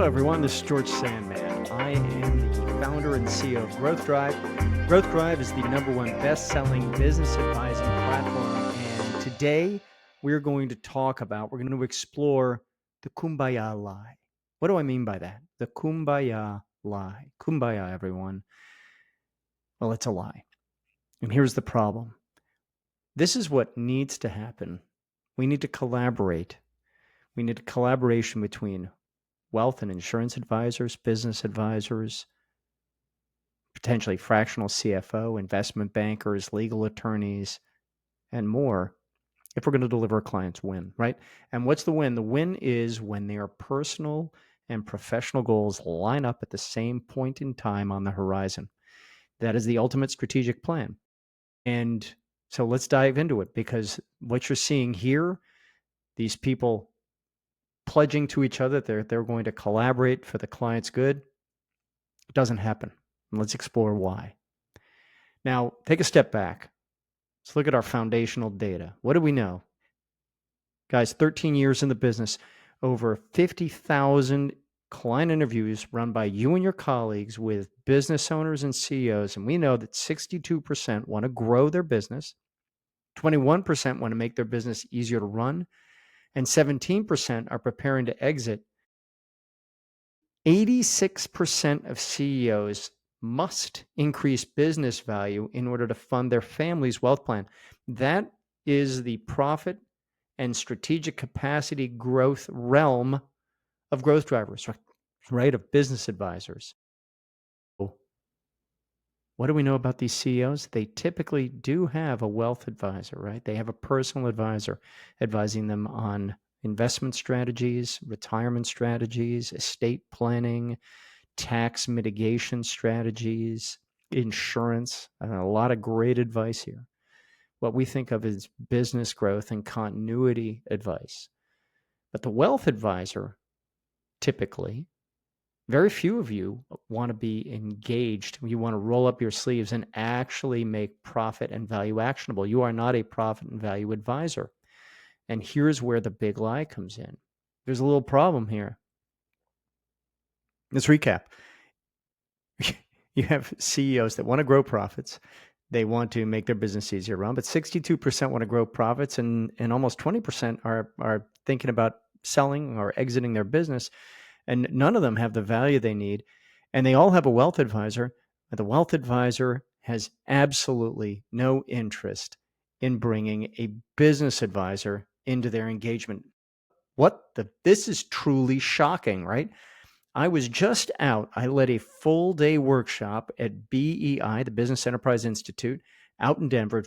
everyone. This is George Sandman. I am the founder and CEO of Growth Drive. Growth Drive is the #1 best-selling business advising platform. And today we're going to explore the Kumbaya lie. What do I mean by that? The Kumbaya lie. Kumbaya, everyone. Well, it's a lie. And here's the problem. This is what needs to happen. We need to collaborate. We need a collaboration between wealth and insurance advisors, business advisors, potentially fractional CFO, investment bankers, legal attorneys, and more if we're going to deliver a client's win, right? And what's the win? The win is when their personal and professional goals line up at the same point in time on the horizon. That is the ultimate strategic plan. And so let's dive into it, because what you're seeing here, these people pledging to each other that they're going to collaborate for the client's good, it doesn't happen. And let's explore why. Now, take a step back. Let's look at our foundational data. What do we know? Guys, 13 years in the business, over 50,000 client interviews run by you and your colleagues with business owners and CEOs. And we know that 62% want to grow their business, 21% want to make their business easier to run, and 17% are preparing to exit. 86% of CEOs must increase business value in order to fund their family's wealth plan. That is the profit and strategic capacity growth realm of growth drivers, right? Of business advisors. What do we know about these CEOs? They typically do have a wealth advisor, right? They have a personal advisor advising them on investment strategies, retirement strategies, estate planning, tax mitigation strategies, insurance. A lot of great advice here. What we think of as business growth and continuity advice. But the wealth advisor, typically, very few of you want to be engaged. You want to roll up your sleeves and actually make profit and value actionable. You are not a profit and value advisor. And here's where the big lie comes in. There's a little problem here. Let's recap. You have CEOs that want to grow profits. They want to make their business easier to run, but 62% want to grow profits, and almost 20% are thinking about selling or exiting their business, and none of them have the value they need. And they all have a wealth advisor, but the wealth advisor has absolutely no interest in bringing a business advisor into their engagement. This is truly shocking, right? I was just out. I led a full day workshop at BEI, the Business Enterprise Institute, out in Denver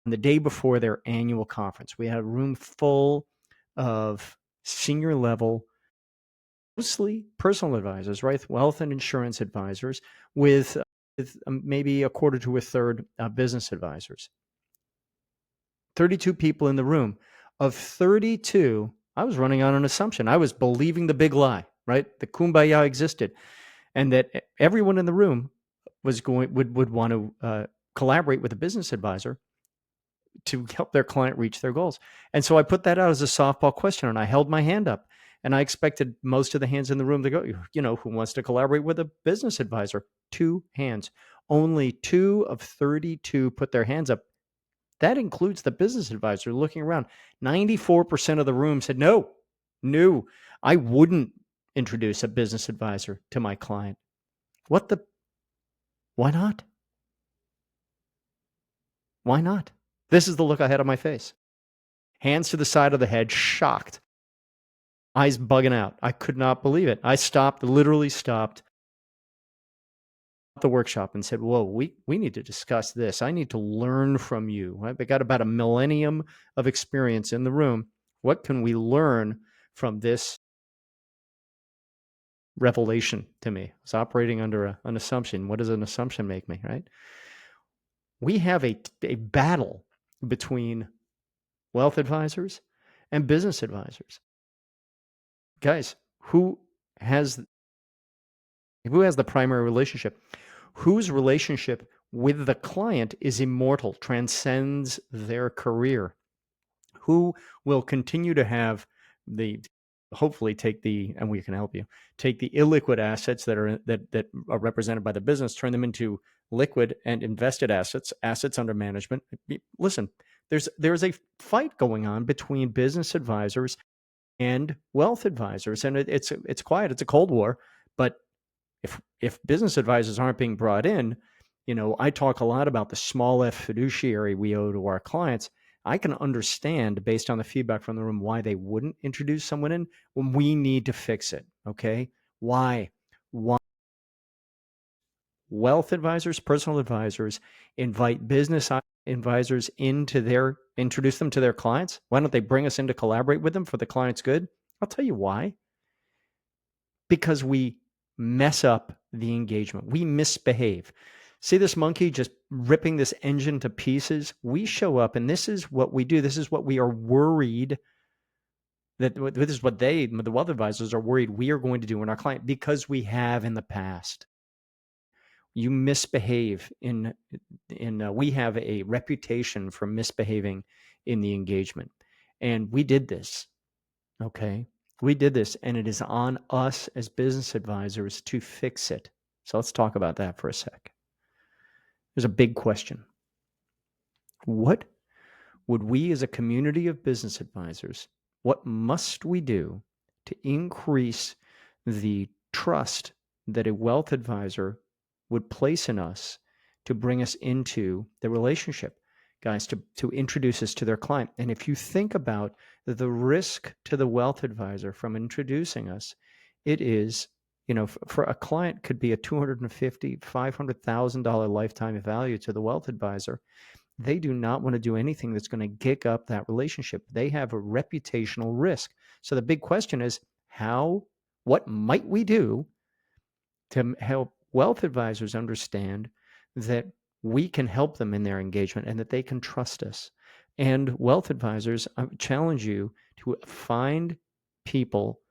on the day before their annual conference. We had a room full of senior level, mostly personal advisors, right? Wealth and insurance advisors with maybe a quarter to a third business advisors. 32 people in the room. Of 32, I was running on an assumption. I was believing the big lie, right? The Kumbaya existed, and that everyone in the room would want to collaborate with a business advisor to help their client reach their goals. And so I put that out as a softball question, and I held my hand up, and I expected most of the hands in the room to go, who wants to collaborate with a business advisor? 2 hands. Only 2 of 32 put their hands up. That includes the business advisor looking around. 94% of the room said, no, I wouldn't introduce a business advisor to my client. Why not? Why not? This is the look I had on my face. Hands to the side of the head, shocked. Eyes bugging out. I could not believe it. I literally stopped the workshop and said, whoa, we need to discuss this. I need to learn from you. Right? We got about a millennium of experience in the room. What can we learn from this revelation to me? I was operating under an assumption. What does an assumption make me, right? We have a battle between wealth advisors and business advisors. Guys, who has the primary relationship? Whose relationship with the client is immortal, transcends their career? Who will continue to have the hopefully and we can help you, take the illiquid assets that are represented by the business, turn them into liquid and invested assets under management. Listen, there's a fight going on between business advisors and wealth advisors, and it's quiet. It's a cold war, but if business advisors aren't being brought in, I talk a lot about the small f fiduciary we owe to our clients. I can understand, based on the feedback from the room, why they wouldn't introduce someone in when we need to fix it. Okay, why? Why wealth advisors, personal advisors invite business advisors introduce them to their clients? Why don't they bring us in to collaborate with them for the client's good? I'll tell you why. Because we mess up the engagement. We misbehave. See this monkey just ripping this engine to pieces? We show up, and this is what we do. This is what we are worried that this is what the wealth advisors are worried we are going to do in our client, because we have in the past. You misbehave we have a reputation for misbehaving in the engagement. And we did this. Okay. We did this, and it is on us as business advisors to fix it. So let's talk about that for a sec. There's a big question. What would we as a community of business advisors, what must we do to increase the trust that a wealth advisor would place in us to bring us into the relationship, guys, to introduce us to their client? And if you think about the risk to the wealth advisor from introducing us, it is, for a client could be a $250,000, $500,000 lifetime value to the wealth advisor. They do not want to do anything that's going to gig up that relationship. They have a reputational risk. So the big question is, what might we do to help wealth advisors understand that we can help them in their engagement and that they can trust us? And wealth advisors, I challenge you to find people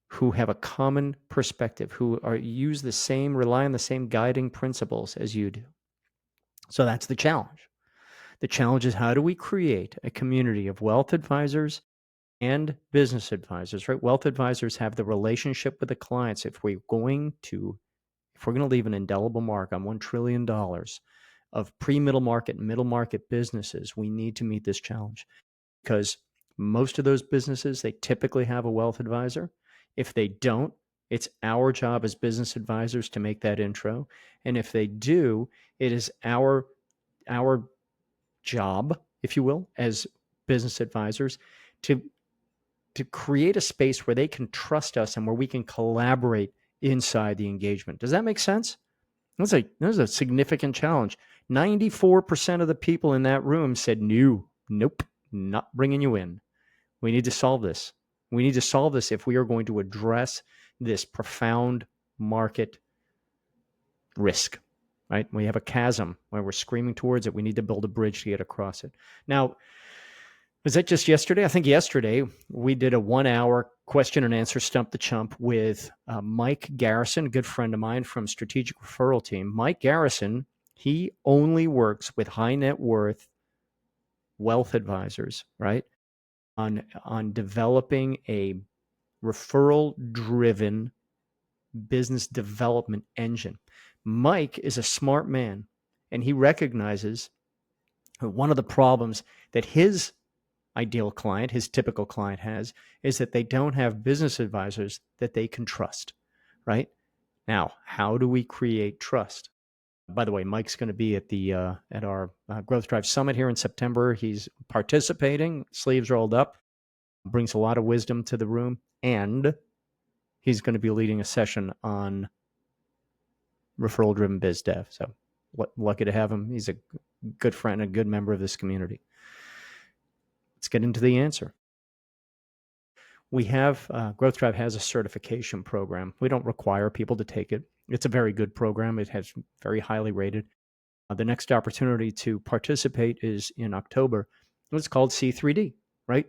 who have a common perspective, who rely on the same guiding principles as you do. So that's the challenge. The challenge is, how do we create a community of wealth advisors and business advisors, right? Wealth advisors have the relationship with the clients. If we're going to leave an indelible mark on $1 trillion of pre-middle market and middle market businesses, we need to meet this challenge, because most of those businesses, they typically have a wealth advisor. If they don't, it's our job as business advisors to make that intro. And if they do, it is our job, if you will, as business advisors to create a space where they can trust us and where we can collaborate inside the engagement. Does that make sense? That's a significant challenge. 94% of the people in that room said, nope, not bringing you in. We need to solve this. We need to solve this if we are going to address this profound market risk, right? We have a chasm where we're screaming towards it. We need to build a bridge to get across it. Now, was that just yesterday? I think yesterday we did a 1-hour question and answer Stump the Chump with Mike Garrison, a good friend of mine from Strategic Referral Team. Mike Garrison, he only works with high net worth wealth advisors, right? On developing a referral-driven business development engine. Mike is a smart man, and he recognizes one of the problems that his ideal client, his typical client, has is that they don't have business advisors that they can trust, right? Now, how do we create trust? By the way, Mike's going to be at our Growth Drive Summit here in September. He's participating, sleeves rolled up, brings a lot of wisdom to the room, and he's going to be leading a session on referral-driven biz dev. So lucky to have him. He's a good friend, a good member of this community. Let's get into the answer. We have, Growth Drive has a certification program. We don't require people to take it. It's a very good program. It has very highly rated. The next opportunity to participate is in October. It's called C3D, right?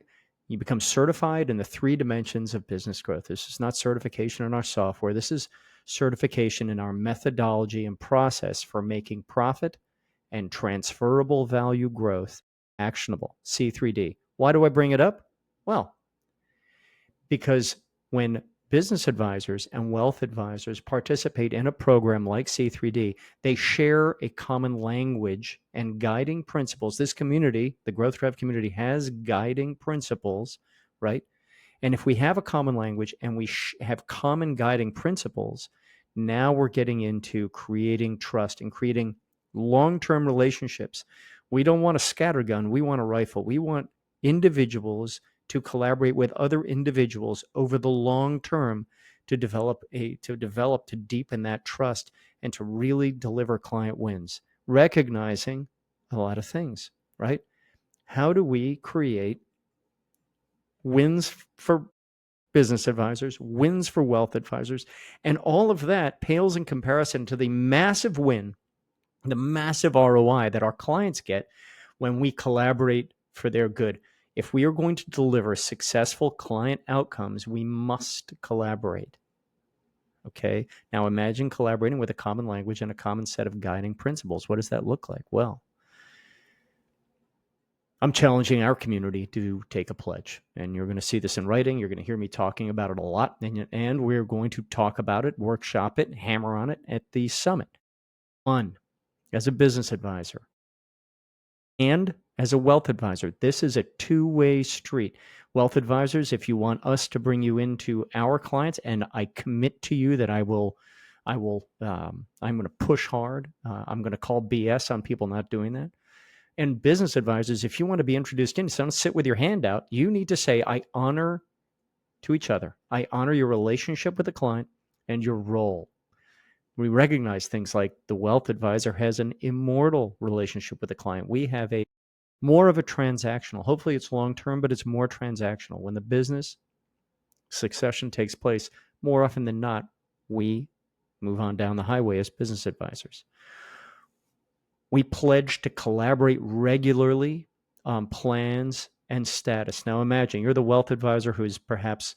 You become certified in the 3 dimensions of business growth. This is not certification in our software. This is certification in our methodology and process for making profit and transferable value growth actionable. C3D. Why do I bring it up? Well, Because when business advisors and wealth advisors participate in a program like C3D, they share a common language and guiding principles. This community, the Growth Drive community, has guiding principles, right? And if we have a common language and we have common guiding principles, now we're getting into creating trust and creating long term relationships. We don't want a scattergun, we want a rifle. We want individuals to collaborate with other individuals over the long term to to deepen that trust and to really deliver client wins, recognizing a lot of things, right? How do we create wins for business advisors, wins for wealth advisors, and all of that pales in comparison to the massive win, the massive ROI that our clients get when we collaborate for their good. If we are going to deliver successful client outcomes, we must collaborate. Okay. Now imagine collaborating with a common language and a common set of guiding principles. What does that look like? Well, I'm challenging our community to take a pledge, and you're going to see this in writing. You're going to hear me talking about it a lot, and we're going to talk about it, workshop it, hammer on it at the summit. One, as a business advisor and as a wealth advisor, this is a two-way street. Wealth advisors, if you want us to bring you into our clients, and I commit to you that I'm going to push hard. I'm going to call BS on people not doing that. And business advisors, if you want to be introduced in, don't sit with your hand out. You need to say, I honor to each other. I honor your relationship with the client and your role. We recognize things like the wealth advisor has an immortal relationship with the client. We have a more of a transactional. Hopefully it's long-term, but it's more transactional. When the business succession takes place, more often than not, we move on down the highway as business advisors. We pledge to collaborate regularly on plans and status. Now imagine you're the wealth advisor who's perhaps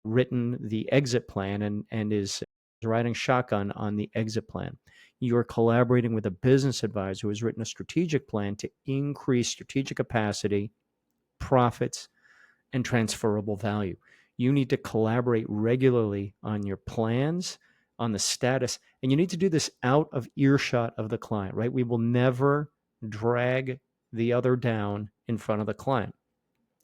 written the exit plan and is riding shotgun on the exit plan. You're collaborating with a business advisor who has written a strategic plan to increase strategic capacity, profits, and transferable value. You need to collaborate regularly on your plans, on the status, and you need to do this out of earshot of the client, right? We will never drag the other down in front of the client.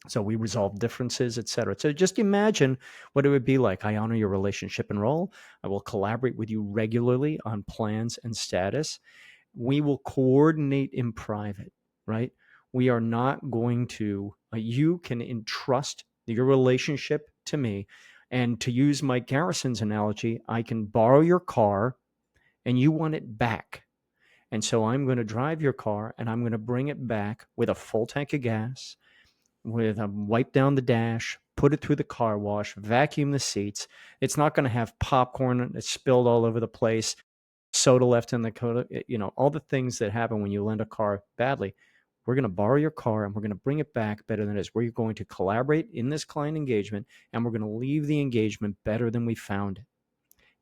So we resolve differences, et cetera. So just imagine what it would be like. I honor your relationship and role. I will collaborate with you regularly on plans and status. We will coordinate in private, right? We are not going to, you can entrust your relationship to me. And to use Mike Garrison's analogy, I can borrow your car and you want it back. And so I'm going to drive your car and I'm going to bring it back with a full tank of gas, with a wipe down the dash, put it through the car wash, vacuum the seats. It's not going to have popcorn that's spilled all over the place, soda left in the coda, all the things that happen when you lend a car badly. We're going to borrow your car and we're going to bring it back better than it is. We're going to collaborate in this client engagement and we're going to leave the engagement better than we found it.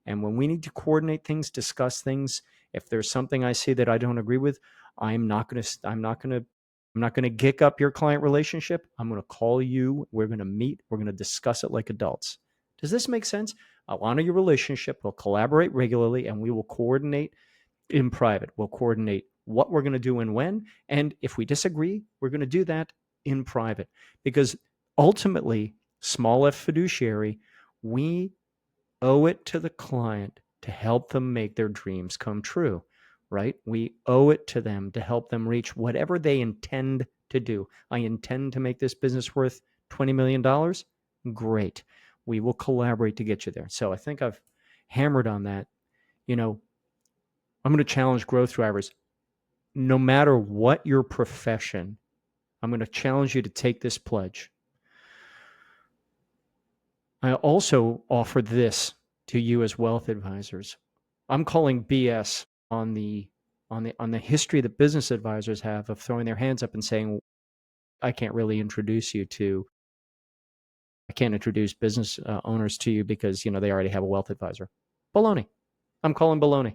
And when we need to coordinate things, discuss things, if there's something I see that I don't agree with, I'm not going to gick up your client relationship. I'm going to call you. We're going to meet. We're going to discuss it like adults. Does this make sense? I'll honor your relationship. We'll collaborate regularly and we will coordinate in private. We'll coordinate what we're going to do and when. And if we disagree, we're going to do that in private. Because ultimately, small f fiduciary, we owe it to the client to help them make their dreams come true, right? We owe it to them to help them reach whatever they intend to do. I intend to make this business worth $20 million. Great. We will collaborate to get you there. So I think I've hammered on that. I'm going to challenge growth drivers. No matter what your profession, I'm going to challenge you to take this pledge. I also offer this to you as wealth advisors. I'm calling BS on the history that business advisors have of throwing their hands up and saying, I can't introduce business owners to you because, they already have a wealth advisor. Baloney. I'm calling baloney.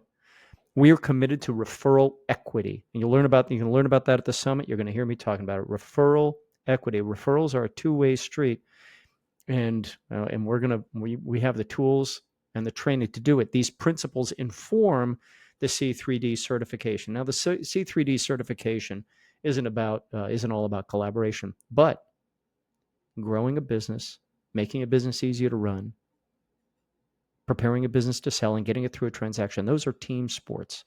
We are committed to referral equity. And you can learn about that at the summit. You're going to hear me talking about it. Referral equity. Referrals are a two-way street. and we have the tools and the training to do it. These principles inform the C3D certification. Now, the C3D certification isn't all about collaboration, but growing a business, making a business easier to run, preparing a business to sell, and getting it through a transaction. Those are team sports.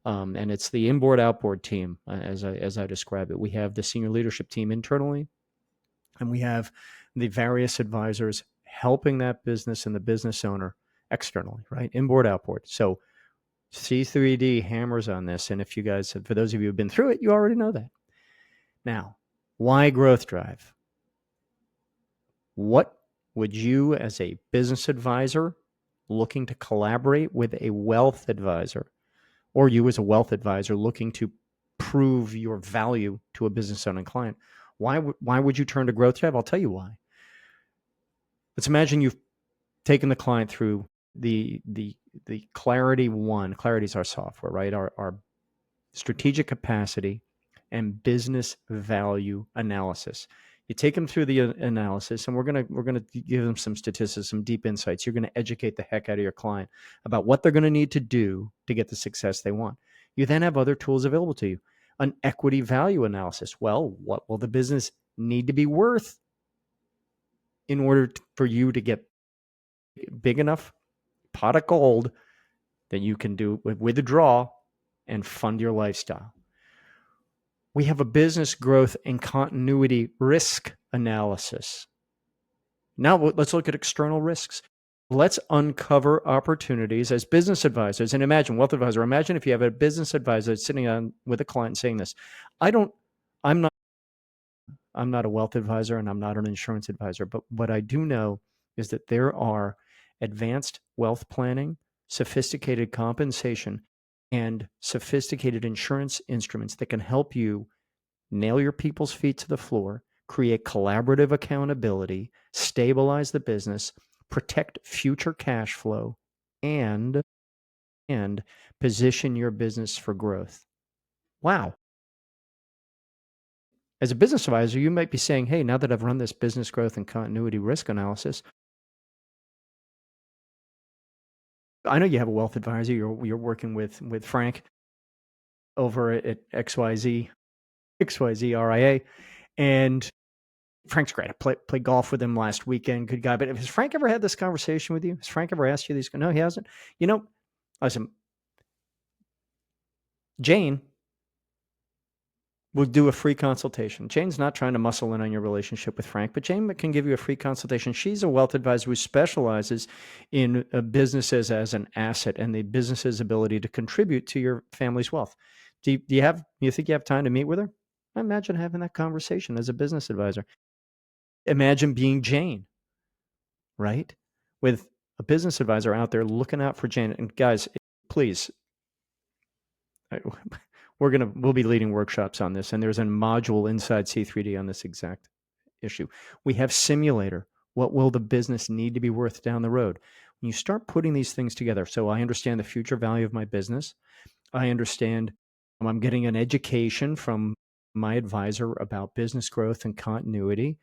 And it's the inboard outboard team, as I describe it. We have the senior leadership team internally, and we have the various advisors helping that business and the business owner externally, right? Inboard, outboard. So C3D hammers on this. And if you guys, for those of you who've been through it, you already know that. Now, why growth drive? What would you, as a business advisor looking to collaborate with a wealth advisor, or you as a wealth advisor looking to prove your value to a business owner and client, why would you turn to growth drive? I'll tell you why. Let's imagine you've taken the client through the Clarity One. Clarity is our software, right? Our strategic capacity and business value analysis. You take them through the analysis, and we're gonna give them some statistics, some deep insights. You're gonna educate the heck out of your client about what they're gonna need to do to get the success they want. You then have other tools available to you. An equity value analysis. Well, what will the business need to be worth in order for you to get big enough pot of gold that you can do withdraw and fund your lifestyle? We have a business growth and continuity risk analysis. Now let's look at external risks. Let's uncover opportunities as business advisors. And imagine, wealth advisor, imagine if you have a business advisor sitting on with a client saying this, I don't, I'm not, I'm not a wealth advisor and I'm not an insurance advisor, but what I do know is that there are advanced wealth planning, sophisticated compensation, and sophisticated insurance instruments that can help you nail your people's feet to the floor, create collaborative accountability, stabilize the business, protect future cash flow, and and position your business for growth. Wow. As a business advisor, you might be saying, hey, now that I've run this business growth and continuity risk analysis, I know you have a wealth advisor. You're working with Frank over at XYZ RIA, and Frank's great. I played golf with him last weekend. Good guy. But has Frank ever had this conversation with you? Has Frank ever asked you these? No, he hasn't. You know, listen, Jane will do a free consultation. Jane's not trying to muscle in on your relationship with Frank, but Jane can give you a free consultation. She's a wealth advisor who specializes in businesses as an asset and the business's ability to contribute to your family's wealth. Do you think you have time to meet with her? Imagine having that conversation as a business advisor. Imagine being Jane, right? With a business advisor out there looking out for Jane. And guys, please, we'll be leading workshops on this, and there's a module inside C3D on this exact issue. We have simulator. What will the business need to be worth down the road? When you start putting these things together, so I understand the future value of my business. I understand I'm getting an education from my advisor about business growth and continuity.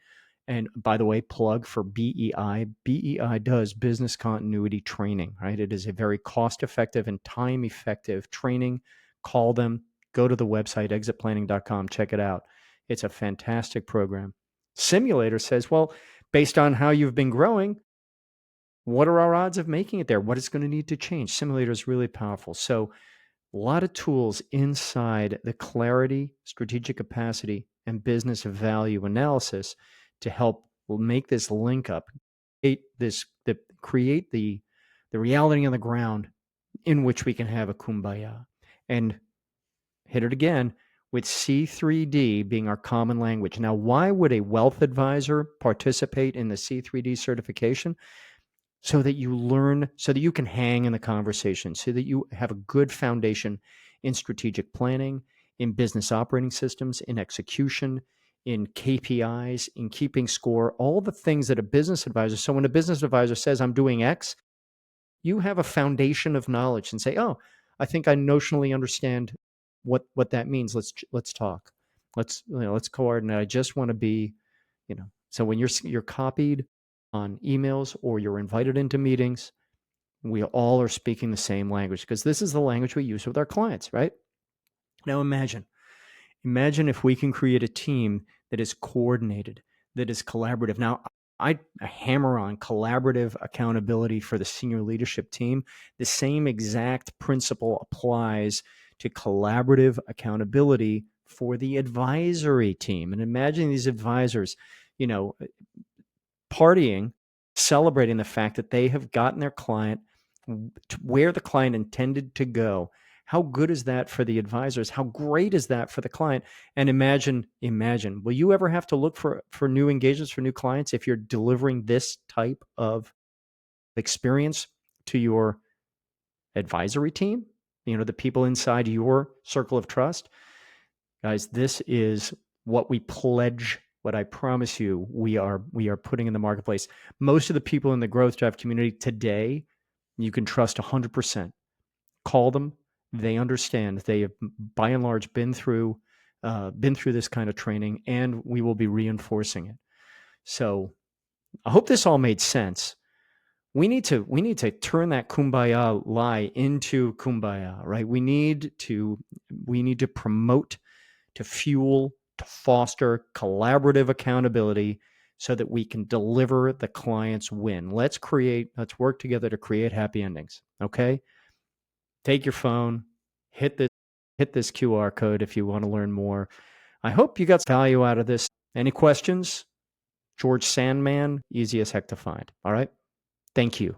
And by the way, plug for BEI. BEI does business continuity training, right? It is a very cost effective and time effective training. Call them, go to the website, exitplanning.com, check it out. It's a fantastic program. Simulator says, well, based on how you've been growing, what are our odds of making it there? What is going to need to change? Simulator is really powerful. So, a lot of tools inside the clarity, strategic capacity, and business value analysis to help make this link up, create the reality on the ground in which we can have a kumbaya. And hit it again with C3D being our common language. Now, why would a wealth advisor participate in the C3D certification? So that you learn, so that you can hang in the conversation, so that you have a good foundation in strategic planning, in business operating systems, in execution, in KPIs, in keeping score, all the things that a business advisor. So when a business advisor says, I'm doing X, you have a foundation of knowledge and say, oh, I think I notionally understand what that means. Let's talk. Let's coordinate. I just want to be, so when you're copied on emails or you're invited into meetings, we all are speaking the same language because this is the language we use with our clients, right? Now imagine if we can create a team that is coordinated, that is collaborative. Now, I hammer on collaborative accountability for the senior leadership team. The same exact principle applies to collaborative accountability for the advisory team. And imagine these advisors, you know, partying, celebrating the fact that they have gotten their client to where the client intended to go. How good is that for the advisors? How great is that for the client? And imagine, will you ever have to look for new engagements, for new clients if you're delivering this type of experience to your advisory team? The people inside your circle of trust. Guys, this is what we pledge, what I promise you we are putting in the marketplace. Most of the people in the Growth Drive community today, you can trust 100%. Call them. They understand. They have, by and large, been through this kind of training, and we will be reinforcing it. So I hope this all made sense. We need to turn that kumbaya lie into kumbaya, right? We need to promote, to fuel, to foster collaborative accountability so that we can deliver the client's win. Let's work together to create happy endings. Okay? Take your phone, hit this QR code if you want to learn more. I hope you got some value out of this. Any questions? George Sandman, easy as heck to find. All right? Thank you.